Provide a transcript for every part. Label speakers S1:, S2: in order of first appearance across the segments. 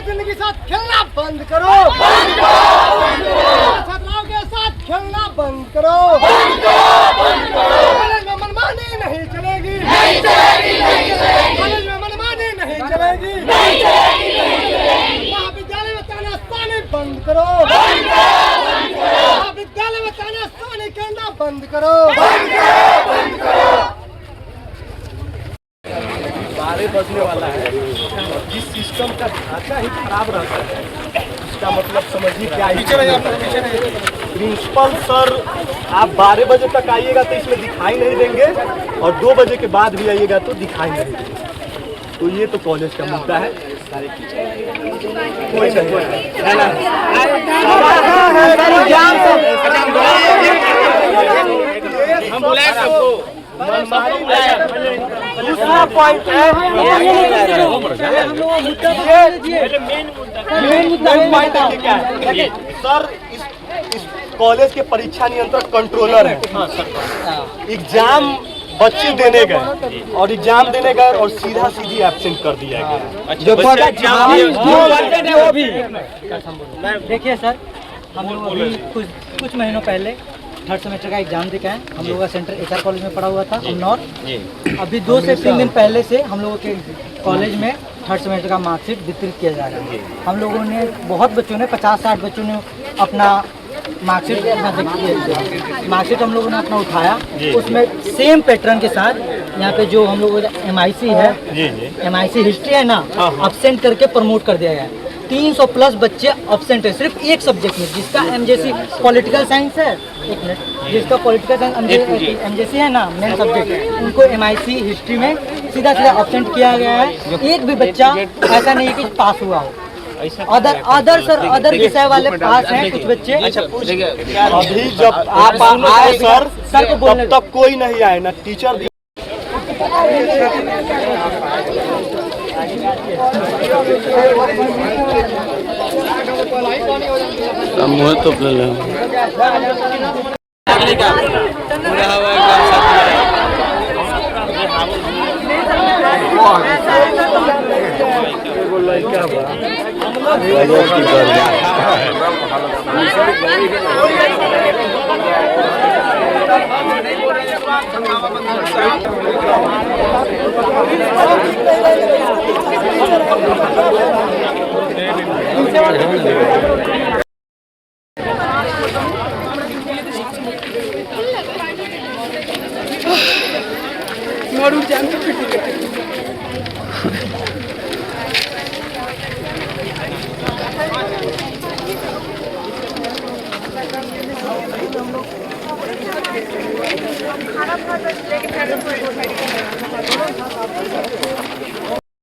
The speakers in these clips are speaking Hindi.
S1: जिंदगी साथ खेलना बंद करो, छात्राओं के साथ खेलना बंद करो, कॉलेज में मनमानी नहीं चलेगी, कॉलेज में मनमानी नहीं चलेगी, महाविद्यालय में तानाशाही बंद करो, महाविद्यालय में तानाशाही करना बंद करो।
S2: 12 बजने वाला है। जिस सिस्टम का ढांचा ही खराब रहता है, इसका मतलब समझिए क्या। प्रिंसिपल सर आप 12 बजे तक आइएगा तो इसमें दिखाई नहीं देंगे, और 2 बजे के बाद भी आइएगा तो दिखाई नहीं देंगे। तो ये तो कॉलेज का मुद्दा है। कोई नहीं हम बुलाए सबको। दूसरा पॉइंट है, सर इस कॉलेज के परीक्षा नियंत्रक कंट्रोलर है। एग्जाम बच्चे देने गए और एग्जाम देने गए और सीधा सीधी एब्सेंट कर दिया गया। जो
S3: वो भी देखिए सर, हम लोग अभी कुछ महीनों पहले 3rd सेमेस्टर का एग्जाम देके आए। हम लोगों का सेंटर HR कॉलेज में पड़ा हुआ था अमनौर। अभी 2 से 3 दिन पहले से हम लोगों के कॉलेज में 3rd सेमेस्टर का मार्कशीट वितरित किया जा रहा है। हम लोगों ने बहुत बच्चों ने 50-60 बच्चों ने अपना मार्कशीट हम लोगों ने अपना उठाया। उसमें सेम पैटर्न के साथ यहाँ पे जो हम लोगों का MIC है, MIC हिस्ट्री है ना, अब्सेंट करके प्रमोट कर दिया गया है। 300 प्लस बच्चे अब्सेंट है सिर्फ एक सब्जेक्ट में, जिसका MJC पॉलिटिकल साइंस है। एक मिनट, जिसका पॉलिटिकल साइंस MJC है ना, मेन सब्जेक्ट, उनको MIC हिस्ट्री में सीधा अब्सेंट किया गया है। एक भी बच्चा ऐसा नहीं है कि पास हुआ हो। अदर विषय वाले पास हैं कुछ बच्चे।
S2: अभी जब आप आए सर को बोलने तब कोई नहीं आए ना, टीचर भी।
S4: मुँह तो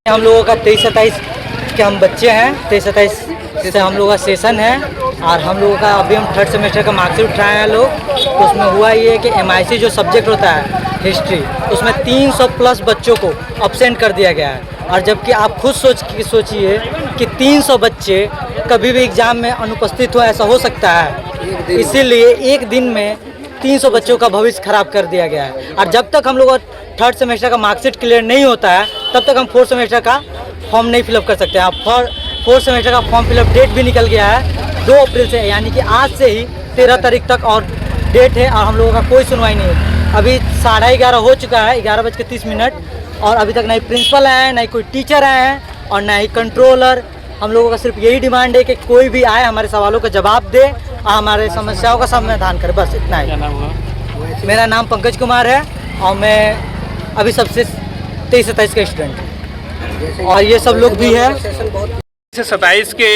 S3: हम लोगों का 23-27 के हम बच्चे हैं। 23-27 से हम लोगों का सेशन है और हम लोगों का अभी हम 3rd सेमेस्टर का मार्कशीट उठाए हैं लोग। तो उसमें हुआ ये कि MIC जो सब्जेक्ट होता है हिस्ट्री, उसमें 300 प्लस बच्चों को अब्सेंट कर दिया गया है। और जबकि आप खुद सोचिए कि 300 बच्चे कभी भी एग्ज़ाम में अनुपस्थित हो, ऐसा हो सकता है। इसीलिए एक दिन में 300 बच्चों का भविष्य खराब कर दिया गया है। और जब तक हम लोग 3rd सेमेस्टर का मार्कशीट क्लियर नहीं होता है, तब तक हम 4th सेमेस्टर का फॉर्म नहीं फिलअप कर सकते हैं। अब 4th सेमेस्टर का फॉर्म फिलअप डेट भी निकल गया है 2 अप्रैल से, यानी कि आज से ही 13 तारीख तक और डेट है। और हम लोगों का कोई सुनवाई नहीं है। अभी 11:30 हो चुका है, 11:30 और अभी तक नहीं प्रिंसिपल आए हैं, नहीं कोई टीचर आए हैं और ना ही कंट्रोलर। हम लोगों का सिर्फ यही डिमांड है कि कोई भी आए, हमारे सवालों का जवाब दे और हमारे समस्याओं का समाधान करे, बस इतना ही। मेरा नाम पंकज कुमार है और मैं अभी सबसे 23-27 का स्टूडेंट हूँ और ये सब लोग भी हैं।
S5: 27 के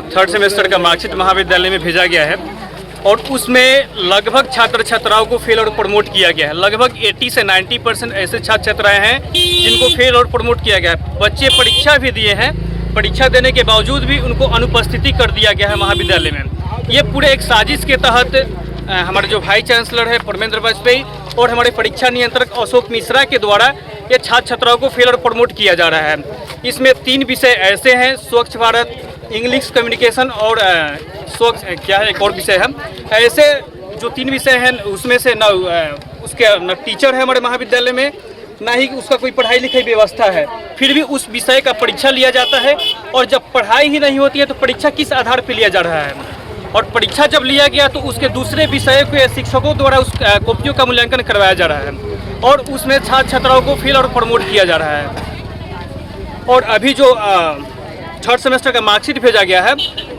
S5: 3rd सेमेस्टर का मार्कशीट महाविद्यालय में भेजा गया है और उसमें लगभग छात्र छात्राओं को फेल और प्रमोट किया गया है। लगभग 80 से 90% ऐसे छात्र छात्राएं हैं जिनको फेल और प्रमोट किया गया है। बच्चे परीक्षा भी दिए हैं, परीक्षा देने के बावजूद भी उनको अनुपस्थिति कर दिया गया है महाविद्यालय में। ये पूरे एक साजिश के तहत हमारे जो वाइस चांसलर है परमेंद्र वाजपेयी और हमारे परीक्षा नियंत्रक अशोक मिश्रा के द्वारा ये छात्र छात्राओं को फेल और प्रमोट किया जा रहा है। इसमें 3 विषय ऐसे हैं, स्वच्छ भारत, इंग्लिश कम्युनिकेशन और स्वच्छ क्या है एक और विषय है। ऐसे जो 3 विषय हैं उसमें से न उसके न टीचर है हमारे महाविद्यालय में, ना ही उसका कोई पढ़ाई लिखाई व्यवस्था है। फिर भी उस विषय का परीक्षा लिया जाता है और जब पढ़ाई ही नहीं होती है तो परीक्षा किस आधार पर लिया जा रहा है। और परीक्षा जब लिया गया तो उसके दूसरे विषयों के शिक्षकों द्वारा उस कॉपियों का मूल्यांकन करवाया जा रहा है और उसमें छात्र छात्राओं को फेल और प्रमोट किया जा रहा है। और अभी जो 3rd सेमेस्टर का मार्कशीट भेजा गया है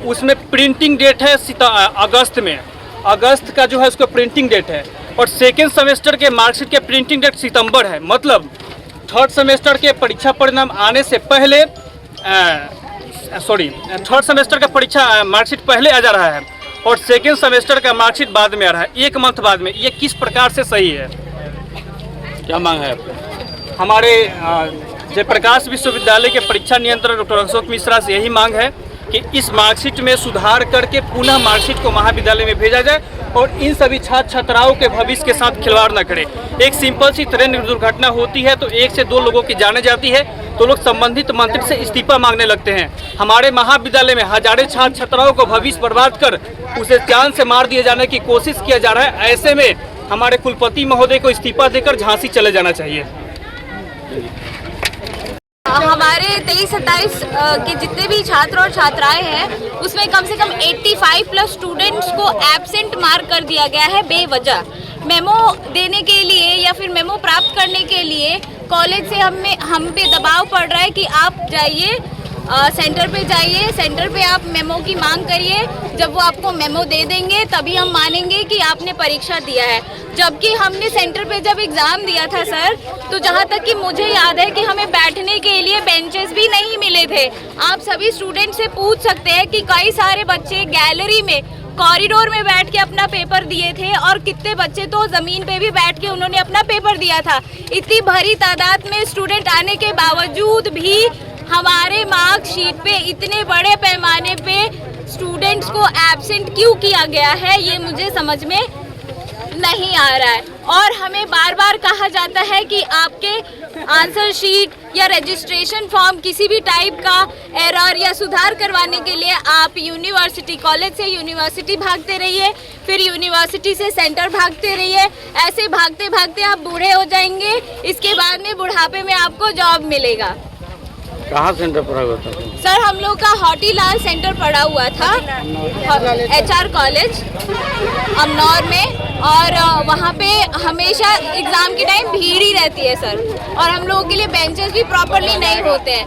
S5: उसमें प्रिंटिंग डेट है अगस्त में, अगस्त का जो है उसका प्रिंटिंग डेट है और 2nd सेमेस्टर के मार्कशीट के प्रिंटिंग डेट सितंबर है। मतलब 3rd सेमेस्टर के परीक्षा परिणाम आने से पहले 3rd सेमेस्टर का परीक्षा मार्कशीट पहले आ जा रहा है और 2nd सेमेस्टर का मार्कशीट बाद में आ रहा है, 1 मंथ बाद में। ये किस प्रकार से सही है?
S4: क्या मांग है आपकी?
S5: हमारे जयप्रकाश विश्वविद्यालय के परीक्षा नियंत्रक डॉक्टर अशोक मिश्रा से यही मांग है कि इस मार्कशीट में सुधार करके पुनः मार्कशीट को महाविद्यालय में भेजा जाए और इन सभी छात्र छात्राओं के भविष्य के साथ खिलवाड़ न करें। एक सिंपल सी ट्रेन दुर्घटना होती है तो 1 से 2 लोगों की जाने जाती है तो लोग संबंधित मंत्री से इस्तीफा मांगने लगते हैं। हमारे महाविद्यालय में हजारों छात्र छात्राओं को भविष्य बर्बाद कर उसे जान से मार दिए जाने की कोशिश किया जा रहा है। ऐसे में हमारे कुलपति महोदय को इस्तीफा देकर झांसी चले जाना चाहिए।
S6: हमारे 23-27 के जितने भी छात्र और छात्राएं हैं उसमें कम से कम 85+ स्टूडेंट्स को एब्सेंट मार्क कर दिया गया है बेवजह। मेमो देने के लिए या फिर मेमो प्राप्त करने के लिए कॉलेज से हम पे दबाव पड़ रहा है कि आप जाइए सेंटर पे जाइए, सेंटर पे आप मेमो की मांग करिए, जब वो आपको मेमो दे देंगे तभी हम मानेंगे कि आपने परीक्षा दिया है। जबकि हमने सेंटर पे जब एग्ज़ाम दिया था सर, तो जहाँ तक कि मुझे याद है कि हमें बैठने के लिए बेंचेस भी नहीं मिले थे। आप सभी स्टूडेंट से पूछ सकते हैं कि कई सारे बच्चे गैलरी में कॉरिडोर में बैठ के अपना पेपर दिए थे और कितने बच्चे तो ज़मीन पे भी बैठ के उन्होंने अपना पेपर दिया था। इतनी भरी तादाद में स्टूडेंट आने के बावजूद भी हमारे मार्कशीट पे इतने बड़े पैमाने पे स्टूडेंट्स को एब्सेंट क्यों किया गया है ये मुझे समझ में नहीं आ रहा है। और हमें बार बार कहा जाता है कि आपके आंसर शीट या रजिस्ट्रेशन फॉर्म किसी भी टाइप का एरर या सुधार करवाने के लिए आप यूनिवर्सिटी कॉलेज से यूनिवर्सिटी भागते रहिए, फिर यूनिवर्सिटी से सेंटर भागते रहिए। ऐसे भागते भागते आप बूढ़े हो जाएंगे, इसके बाद में बुढ़ापे में आपको जॉब मिलेगा।
S4: कहाँ सेंटर पड़ा हुआ था?
S6: सर हम लोग का हॉटीलाल सेंटर पड़ा हुआ था HR कॉलेज अमनौर में, और वहाँ पे हमेशा एग्ज़ाम के टाइम भीड़ ही रहती है सर, और हम लोगों के लिए बेंचेस भी प्रॉपरली नहीं होते हैं।